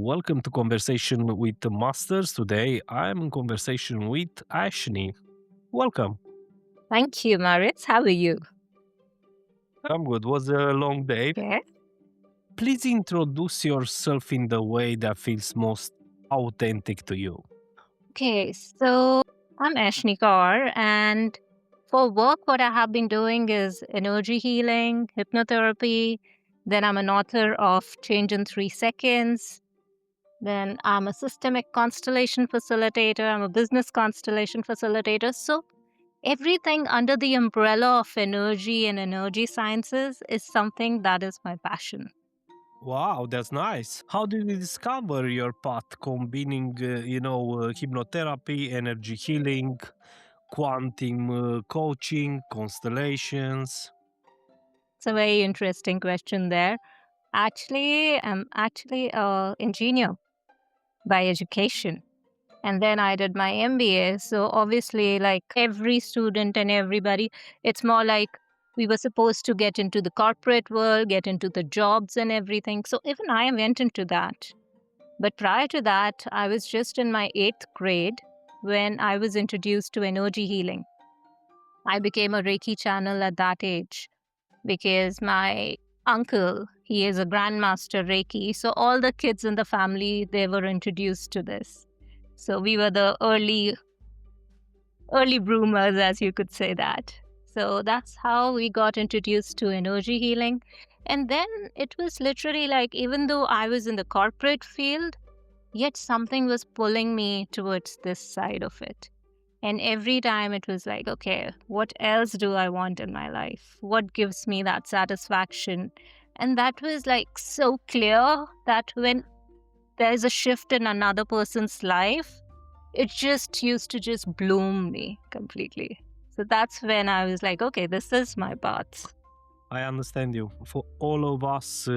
Welcome to Conversation with the Masters. Today I'm in conversation with Aishini. Welcome. Thank you, Marius. How are you? I'm good. Was a long day. Yeah. Please introduce yourself in the way that feels most authentic to you. Okay, so I'm Aishni Kaur, and for work, what I have been doing is energy healing, hypnotherapy. Then I'm an author of Change in 3 Seconds. Then I'm a systemic constellation facilitator. I'm a business constellation facilitator. So everything under the umbrella of energy and energy sciences is something that is my passion. Wow, that's nice. How did you discover your path combining, hypnotherapy, energy healing, quantum coaching, constellations? It's a very interesting question there. Actually, I'm actually a engineer by education. And then I did my MBA. So obviously, like every student and everybody, it's more like we were supposed to get into the corporate world, get into the jobs and everything. So even I went into that. But prior to that, I was just in my 8th grade when I was introduced to energy healing. I became a Reiki channel at that age because my uncle, he is a grandmaster Reiki. So all the kids in the family, they were introduced to this. So we were the early bloomers, as you could say that. So that's how we got introduced to energy healing. And then it was literally like, even though I was in the corporate field, yet something was pulling me towards this side of it. And every time it was like, okay, what else do I want in my life? What gives me that satisfaction? And that was like so clear that when there's a shift in another person's life, it just used to just bloom me completely. So that's when I was like, okay, this is my path. I understand you. For all of us,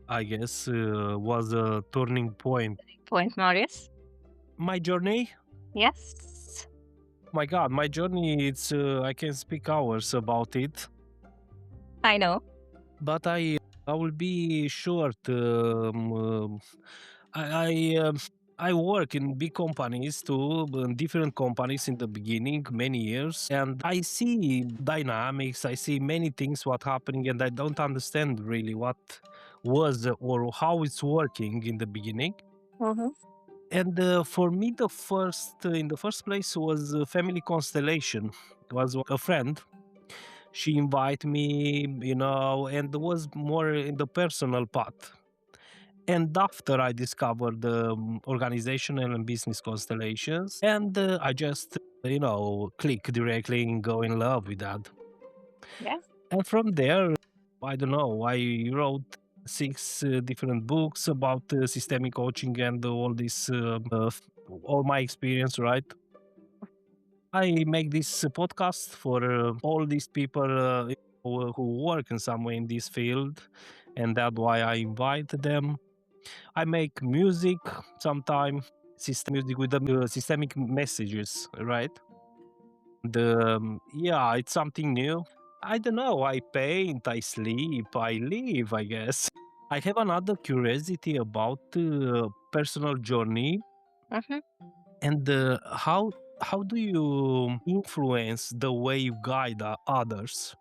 I guess, was a turning point. Point, Marius? My journey, Yes. my God, my journey. It's I can speak hours about it, I know. but I will be short. I I work in big companies too, in different companies in the beginning, many years, and I see dynamics. I see many things what happening, and I don't understand really what was or how it's working in the beginning. Mm-hmm. And for me, the first in the first place was a family constellation. It was a friend. She invited me, and it was more in the personal path. And after I discovered the organizational and business constellations, and I just, click directly and go in love with that. Yeah. And from there, I don't know, I wrote six different books about systemic coaching and all this, all my experience, right? I make this podcast for all these people who work in some way in this field, and that's why I invite them. I make music sometimes, system music with the systemic messages, right? Yeah, it's something new. I don't know. I paint, I sleep, I live, I guess. I have another curiosity about personal journey Mm-hmm. and how do you influence the way you guide others?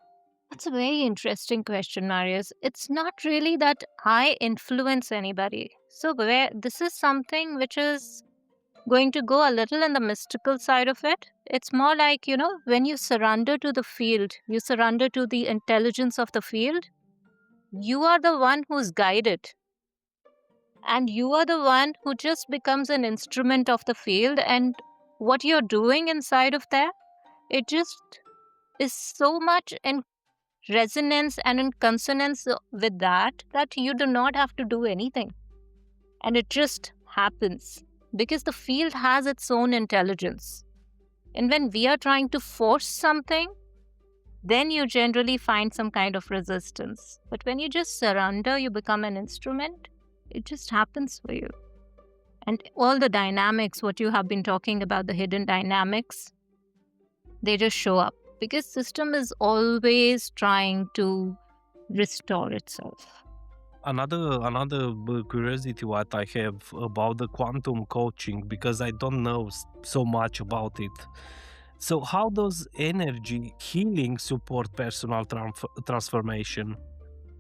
That's a very interesting question, Marius. It's not really that I influence anybody. So where this is something which is going to go a little in the mystical side of it. It's more like, when you surrender to the field, you surrender to the intelligence of the field, you are the one who's guided. And you are the one who just becomes an instrument of the field. And what you're doing inside of there, it just is so much in resonance and in consonance with that you do not have to do anything. And it just happens because the field has its own intelligence. And when we are trying to force something, then you generally find some kind of resistance. But when you just surrender, you become an instrument, it just happens for you. And all the dynamics, what you have been talking about, the hidden dynamics, they just show up because system is always trying to restore itself. Another curiosity what I have about the quantum coaching, because I don't know so much about it. So how does energy healing support personal transformation?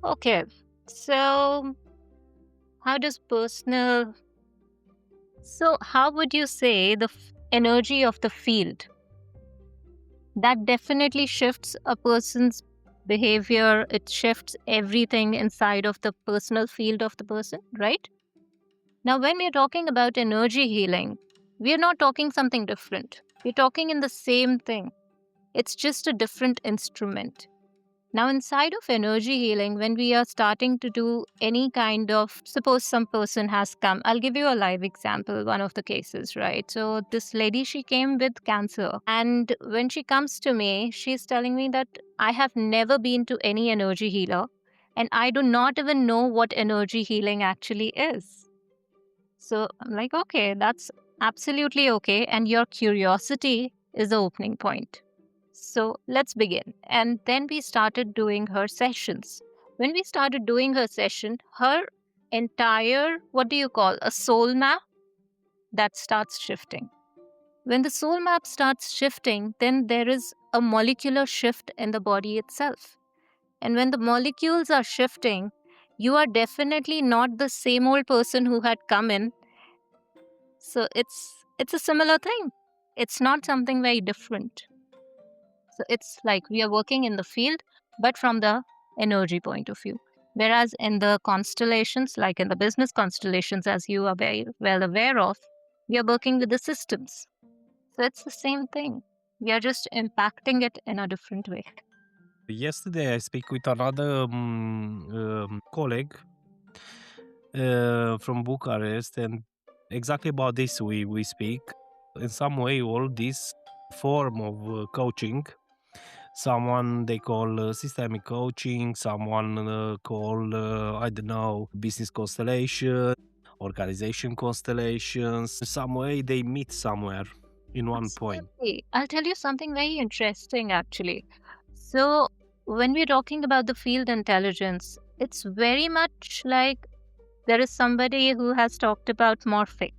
Okay, so how does personal, so how would you say the energy of the field that definitely shifts a person's behavior, it shifts everything inside of the personal field of the person, right? Now, when we're talking about energy healing, we're not talking something different. We're talking in the same thing. It's just a different instrument. Now, inside of energy healing, when we are starting to do any kind of, suppose some person has come, I'll give you a live example, one of the cases, right? So, this lady, she came with cancer. And when she comes to me, she's telling me that I have never been to any energy healer and I do not even know what energy healing actually is. So I'm like, okay, that's absolutely okay. And your curiosity is the opening point. So let's begin. And then we started doing her sessions. When we started doing her session, her entire, what do you call, a soul map that starts shifting. When the soul map starts shifting, then there is a molecular shift in the body itself. And when the molecules are shifting, you are definitely not the same old person who had come in. So it's a similar thing. It's not something very different. So it's like we are working in the field, but from the energy point of view. Whereas in the constellations, like in the business constellations, as you are very well aware of, we are working with the systems. So it's the same thing. We are just impacting it in a different way. Yesterday, I speak with another colleague from Bucharest, and exactly about this we speak. In some way, all this form of coaching, someone they call systemic coaching, someone call I don't know, business constellation, organization constellations. In some way, they meet somewhere in one point. Absolutely. I'll tell you something very interesting actually. So, when we're talking about the field intelligence, it's very much like there is somebody who has talked about morphic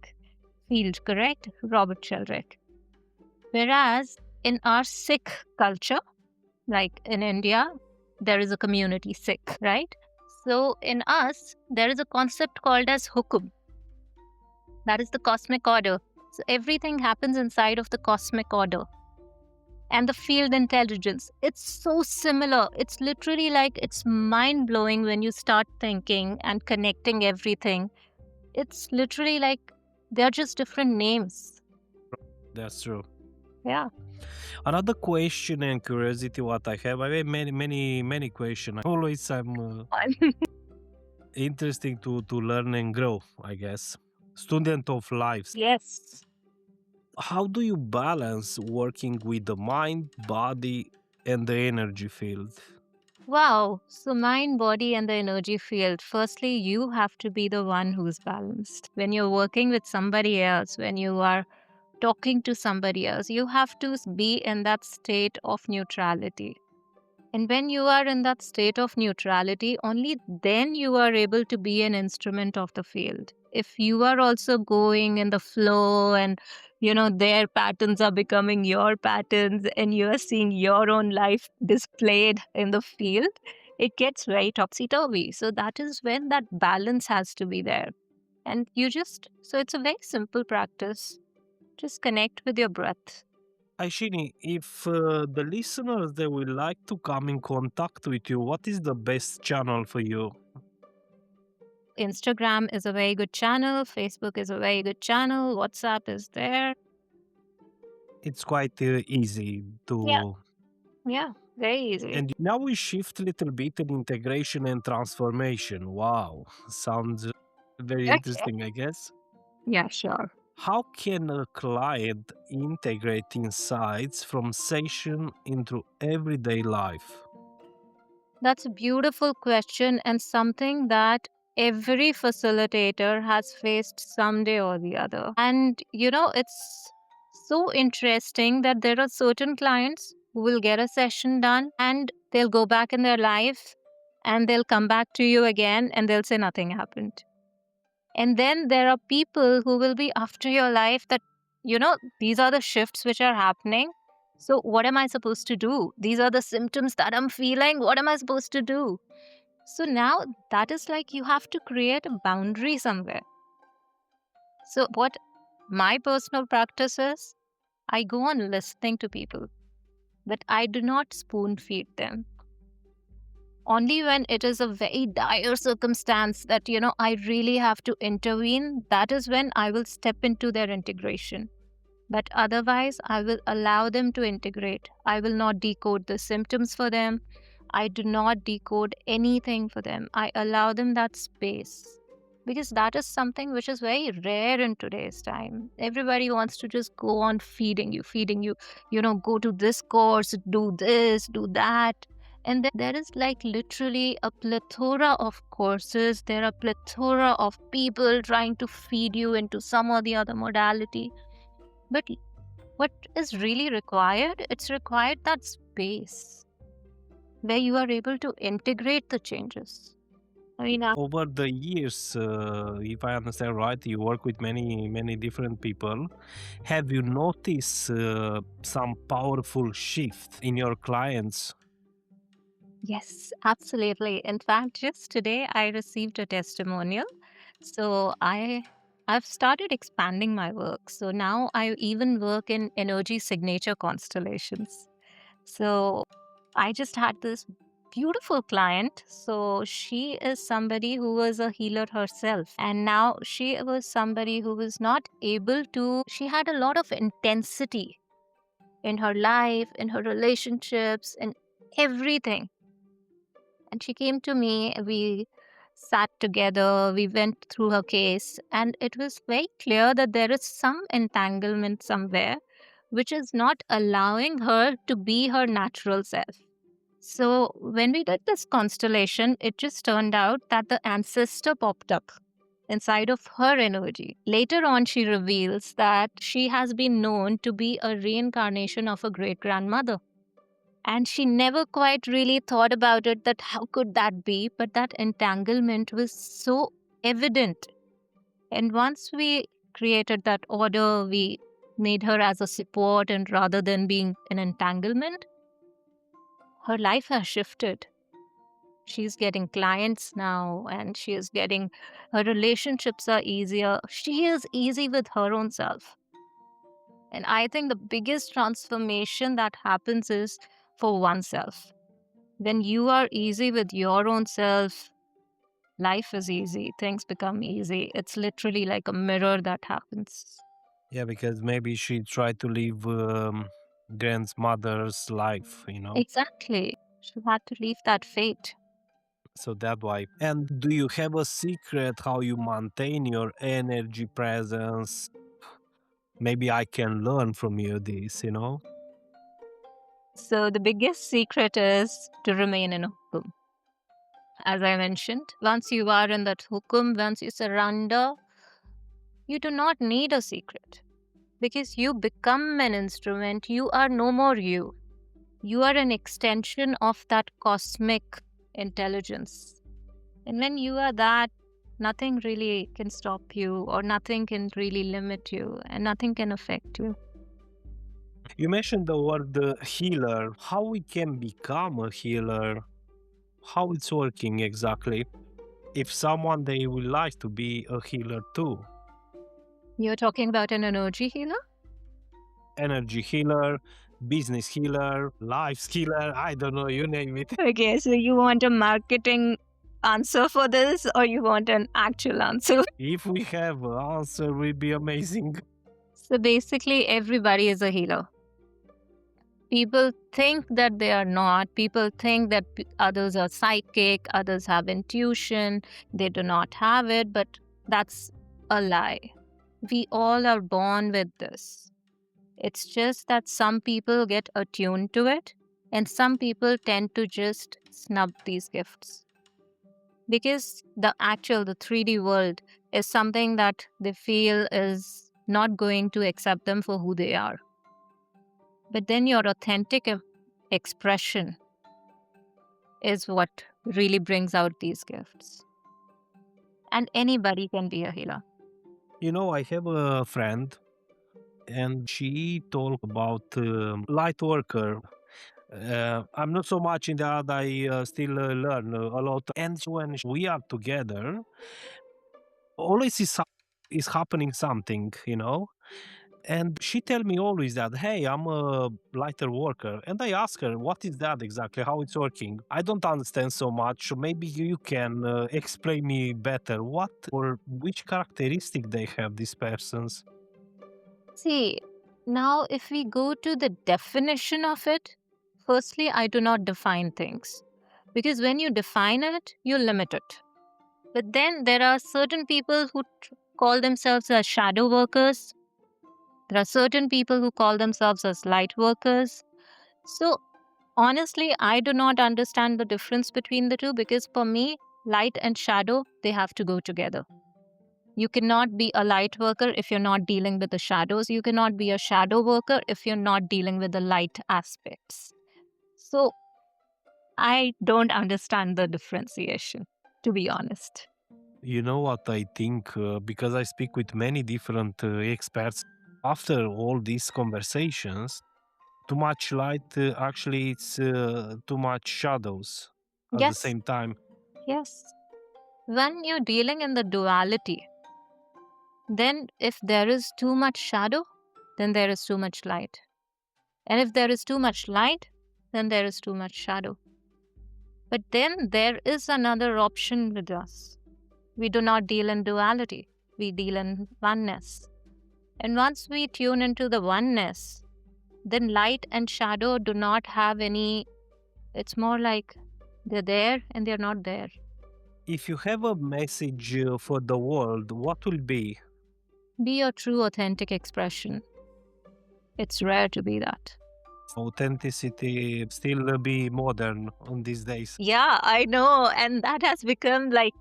field, correct? Robert Sheldrake. Whereas in our Sikh culture, like in India, there is a community Sikh, right? So, in us, there is a concept called as hukum, that is the cosmic order. So, everything happens inside of the cosmic order. And the field intelligence, it's so similar. It's literally like it's mind blowing when you start thinking and connecting everything. It's literally like they're just different names. That's true. Yeah. Another question and curiosity what I have, I have many questions. Always I'm interesting to learn and grow, I guess. Student of life. Yes. How do you balance working with the mind, body, and the energy field? Wow. So, mind, body, and the energy field. Firstly, you have to be the one who's balanced. When you're working with somebody else, when you are talking to somebody else, you have to be in that state of neutrality. And when you are in that state of neutrality, only then you are able to be an instrument of the field. If you are also going in the flow and their patterns are becoming your patterns and you are seeing your own life displayed in the field, it gets very topsy turvy. So that is when that balance has to be there. And so it's a very simple practice. Just connect with your breath. Aishini, if the listeners they would like to come in contact with you, what is the best channel for you? Instagram is a very good channel. Facebook is a very good channel. WhatsApp is there. It's quite easy Yeah. to. Yeah. Very easy. And now we shift a little bit in integration and transformation. Wow, sounds very Okay. interesting, I guess. Yeah, sure. How can a client integrate insights from session into everyday life? That's a beautiful question and something that every facilitator has faced someday or the other. And it's so interesting that there are certain clients who will get a session done and they'll go back in their life and they'll come back to you again and they'll say nothing happened. And then there are people who will be after your life that, these are the shifts which are happening. So, what am I supposed to do? These are the symptoms that I'm feeling. What am I supposed to do? So, now that is like you have to create a boundary somewhere. So, what my personal practice is, I go on listening to people, but I do not spoon feed them. Only when it is a very dire circumstance that, I really have to intervene, that is when I will step into their integration. But otherwise, I will allow them to integrate. I will not decode the symptoms for them. I do not decode anything for them. I allow them that space. Because that is something which is very rare in today's time. Everybody wants to just go on feeding you, go to this course, do this, do that. And then there is like literally a plethora of courses. There are plethora of people trying to feed you into some or the other modality. But what is really required? It's required that space where you are able to integrate the changes. I mean, Over the years, if I understand right, you work with many different people. Have you noticed some powerful shift in your clients? yes, absolutely. In fact, just today I received a testimonial. So I've started expanding my work. So now I even work in energy signature constellations. So I just had this beautiful client. So she is somebody who was a healer herself. And now she was somebody who was not able to, she had a lot of intensity in her life, in her relationships, in everything. And she came to me, we sat together, we went through her case, and it was very clear that there is some entanglement somewhere which is not allowing her to be her natural self. So, when we did this constellation, it just turned out that the ancestor popped up inside of her energy. Later on, she reveals that she has been known to be a reincarnation of a great grandmother. And she never quite really thought about it that how could that be? But that entanglement was so evident. And once we created that order, we made her as a support and rather than being an entanglement, her life has shifted. She's getting clients now and she is getting her relationships are easier. She is easy with her own self. And I think the biggest transformation that happens is for oneself. When you are easy with your own self, life is easy, things become easy. It's literally like a mirror that happens. Yeah, because maybe she tried to live grandmother's life. Exactly. She had to leave that fate. So that why. And do you have a secret how you maintain your energy presence? Maybe I can learn from you this. So the biggest secret is to remain in a hukum. As I mentioned, once you are in that hukum, once you surrender, you do not need a secret because you become an instrument. You are no more you. You are an extension of that cosmic intelligence. And when you are that, nothing really can stop you, or nothing can really limit you, and nothing can affect you. You mentioned the word healer. How we can become a healer? How it's working exactly? If someone they would like to be a healer too, You're talking about an energy healer? energy healer, business healer, life healer, I don't know, you name it. Okay, so you want a marketing answer for this, or you want an actual answer? If we have an answer, will be amazing. So basically, everybody is a healer. People think that they are not. People think that others are psychic, others have intuition, they do not have it, but that's a lie. We all are born with this. It's just that some people get attuned to it, and some people tend to just snub these gifts. Because the 3D world is something that they feel is not going to accept them for who they are. But then your authentic expression is what really brings out these gifts. And anybody can be a healer. I have a friend, and she told about light worker. I'm not so much in that. I still learn a lot. And when we are together, always is happening something. And she tell me always that, hey, I'm a lighter worker. And I ask her, what is that exactly? How it's working? I don't understand so much. So maybe you can explain me better what or which characteristic they have, these persons. See, now if we go to the definition of it, firstly, I do not define things. Because when you define it, you limit it. But then there are certain people who call themselves as shadow workers. There are certain people who call themselves as light workers. So honestly, I do not understand the difference between the two because for me, light and shadow, they have to go together. You cannot be a light worker if you're not dealing with the shadows. You cannot be a shadow worker if you're not dealing with the light aspects. So I don't understand the differentiation, to be honest. You know what I think? Because I speak with many different experts. After all these conversations, too much light, actually, it's too much shadows at the Yes, same time. yes. When you're dealing in the duality, then if there is too much shadow, then there is too much light. And if there is too much light, then there is too much shadow. But then there is another option with us. We do not deal in duality, we deal in oneness. And once we tune into the oneness, then light and shadow do not have any, it's more like they're there and they're not there. If you have a message for the world, what will be? Be your true authentic expression. It's rare to be that. Authenticity still be modern on these days. Yeah, I know. And that has become like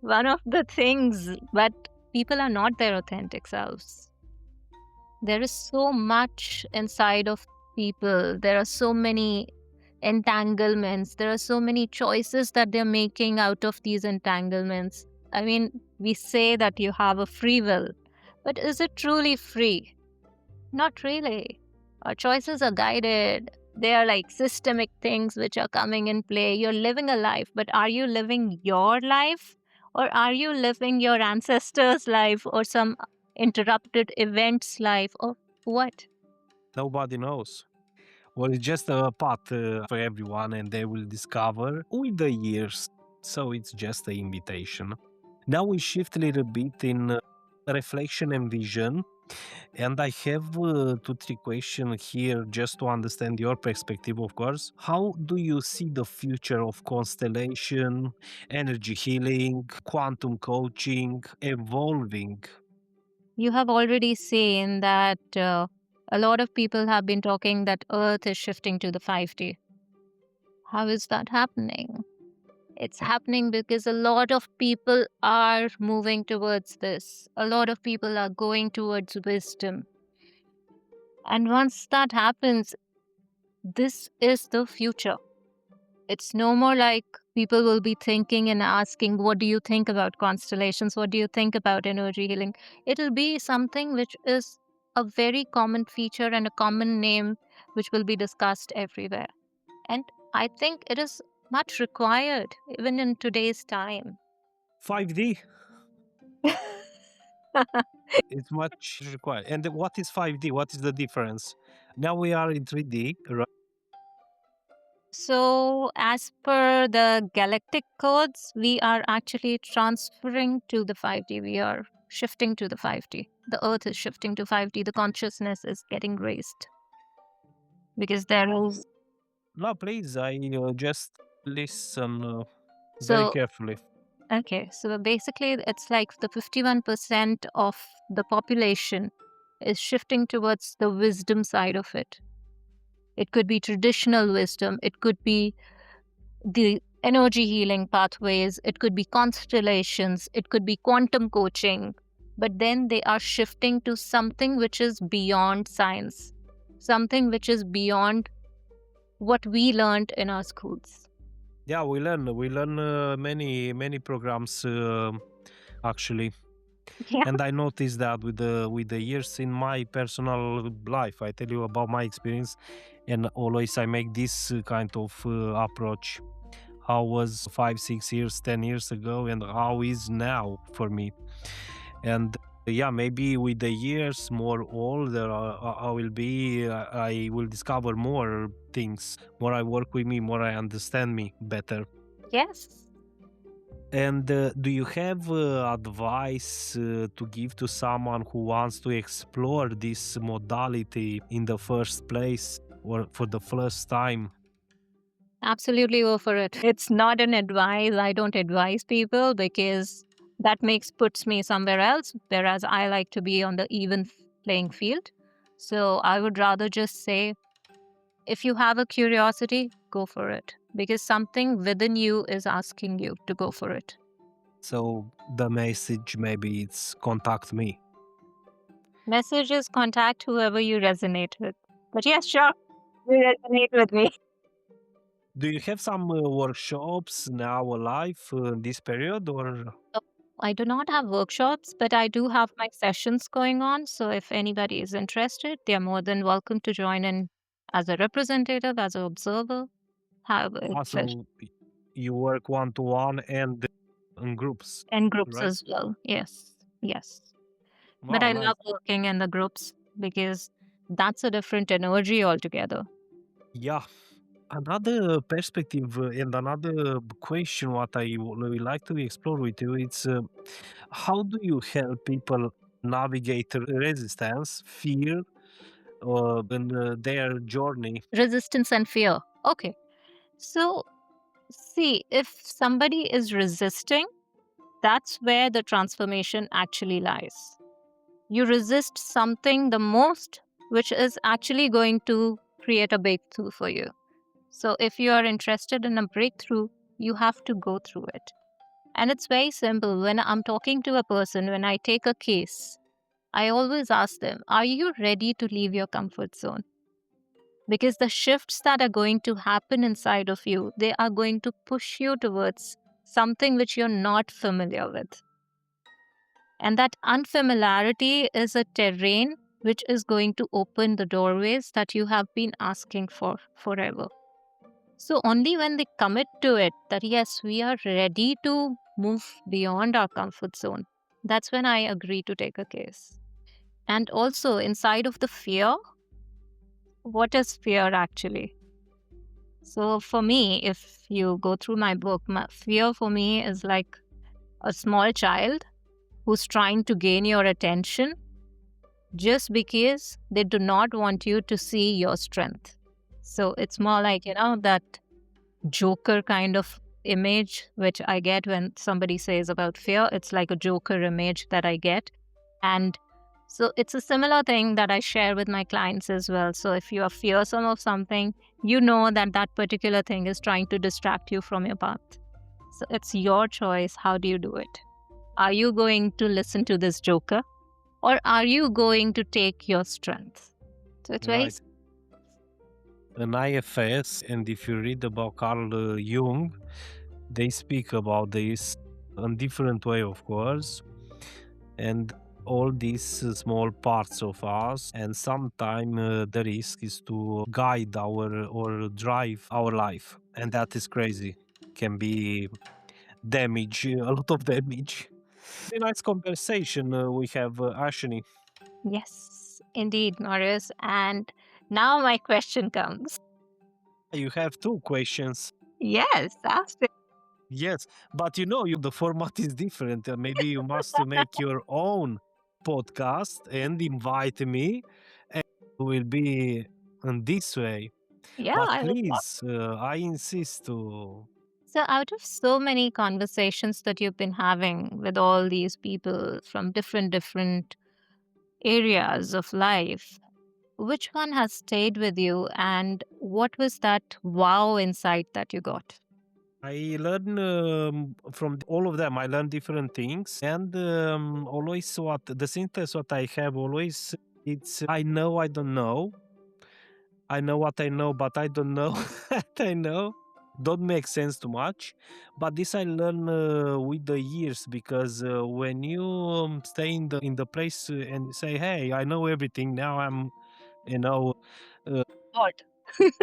one of the things, but people are not their authentic selves. There is so much inside of people. There are so many entanglements. There are so many choices that they're making out of these entanglements. I mean, we say that you have a free will, but is it truly free? Not really. Our choices are guided. They are like systemic things which are coming in play. You're living a life, but are you living your life? Or are you living your ancestors' life or some interrupted events life or what? Nobody knows. Well, it's just a path for everyone, and they will discover with the years. So it's just an invitation. Now we shift a little bit in reflection and vision. And I have two, three questions here just to understand your perspective, of course. How do you see the future of constellation, energy healing, quantum coaching evolving? You have already seen that a lot of people have been talking that Earth is shifting to the 5D. How is that happening? It's happening because a lot of people are moving towards this. A lot of people are going towards wisdom. And once that happens, this is the future. It's no more like people will be thinking and asking, what do you think about constellations? What do you think about energy healing? It'll be something which is a very common feature and a common name which will be discussed everywhere. And I think it is much required even in today's time. 5D, it's much required. And what is 5D? What is the difference? Now we are in 3D, right? So, as per the galactic codes, we are actually transferring to the 5D. We are shifting to the 5D. The Earth is shifting to 5D. The consciousness is getting raised because there is. No, please, I just listen very So, carefully. okay. So, basically, it's like the 51% of the population is shifting towards the wisdom side of it. It could be traditional wisdom, it could be the energy healing pathways, it could be constellations, it could be quantum coaching. But then they are shifting to something which is beyond science, something which is beyond what we learned in our schools. Yeah, we learn many programs actually, Yeah. and I noticed that with the years in my personal life. I tell you about my experience, and always I make this kind of approach. How was 5 6 years 10 years ago, and how is now for me. And yeah, maybe with the years more older, I will be I will discover more things, more I work with me, more I understand me better. Yes. And do you have advice to give to someone who wants to explore this modality in the first place or for the first time? Absolutely go for it. It's not an advice. I don't advise people because that makes puts me somewhere else, whereas I like to be on the even playing field. So I would rather just say if you have a curiosity, go for it because something within you is asking you to go for it. So the message maybe it's contact me. Messages contact whoever you resonate with. But yes, sure, you resonate with me. Do you have some workshops now alive in this period or? So I do not have workshops, but I do have my sessions going on. So if anybody is interested, they are more than welcome to join in as a representative, as an observer. However, it's So you work one to one and in groups, in groups right? as well. Yes, yes. But Wow, I nice. love working in the groups because that's a different energy altogether. Yeah. Another perspective and another question what I would like to explore with you it's how do you help people navigate resistance, fear, in their journey? Resistance and fear. Okay. So, see, if somebody is resisting, that's where the transformation actually lies. You resist something the most, which is actually going to create a breakthrough for you. So, if you are interested in a breakthrough, you have to go through it. And it's very simple. When I'm talking to a person, when I take a case, I always ask them, are you ready to leave your comfort zone? Because the shifts that are going to happen inside of you, they are going to push you towards something which you're not familiar with. And that unfamiliarity is a terrain which is going to open the doorways that you have been asking for forever. So, only when they commit to it that, yes, we are ready to move beyond our comfort zone, that's when I agree to take a case. And also, inside of the fear, what is fear actually? So, for me, if you go through my book, fear for me is like a small child who's trying to gain your attention just because they do not want you to see your strength. So, it's more like, that Joker kind of image, which I get when somebody says about fear. It's like a Joker image that I get. And so it's a similar thing that I share with my clients as well. So if you are fearsome of something, you know that that particular thing is trying to distract you from your path. So it's your choice. How do you do it? Are you going to listen to this Joker or are you going to take your strength? So it's very Right. An IFS, and if you read about Carl Jung, they speak about this in different way, of course, and all these small parts of us, and sometimes the risk is to guide our or drive our life, and that is crazy. Can be damage, a lot of damage. Very nice conversation we have, Ashini. Yes, indeed, Marius. And now my question comes. You have two questions. Yes, ask it. Yes, but the format is different. Maybe you must make your own podcast and invite me, and it will be in this way. Yeah, But I would love. please, I insist to. So, out of so many conversations that you've been having with all these people from different areas of life, which one has stayed with you, and what was that wow insight that you got? I learn from all of them. I learn different things, and always what the synthesis what I have always it's I know I don't know. I know what I know, but I don't know what I know. don't make sense too much. But this I learn with the years, because when you stay in the place and say, "Hey, I know everything now," I'm, you know, uh, Odd.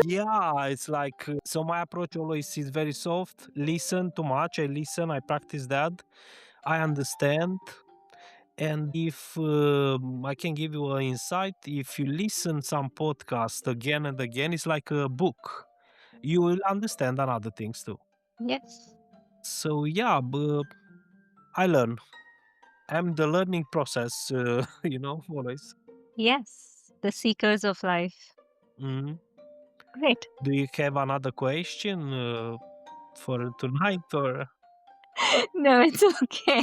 yeah, it's like so. My approach always is very soft. Listen too much. I listen. I practice that. I understand. And if I can give you an insight, if you listen some podcast again and again, it's like a book. You will understand another things too. Yes. So yeah, I learn. I'm the learning process, always. Yes. The seekers of life. Mhm. Great. Do you have another question for tonight, or No, it's okay.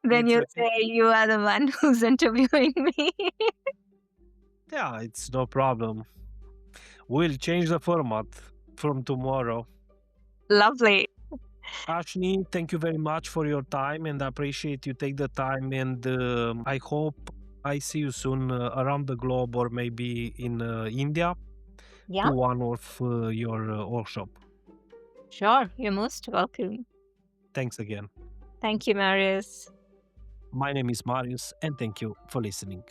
Then it's you'll okay? say you are the one who's interviewing me. Yeah, it's no problem. We'll change the format from tomorrow. Lovely. Ashni, thank you very much for your time, and I appreciate you take the time. And I hope I see you soon around the globe, or maybe in India, to Yeah, one of your workshop. sure. You're most welcome. Thanks again. Thank you, Marius. My name is Marius, and thank you for listening.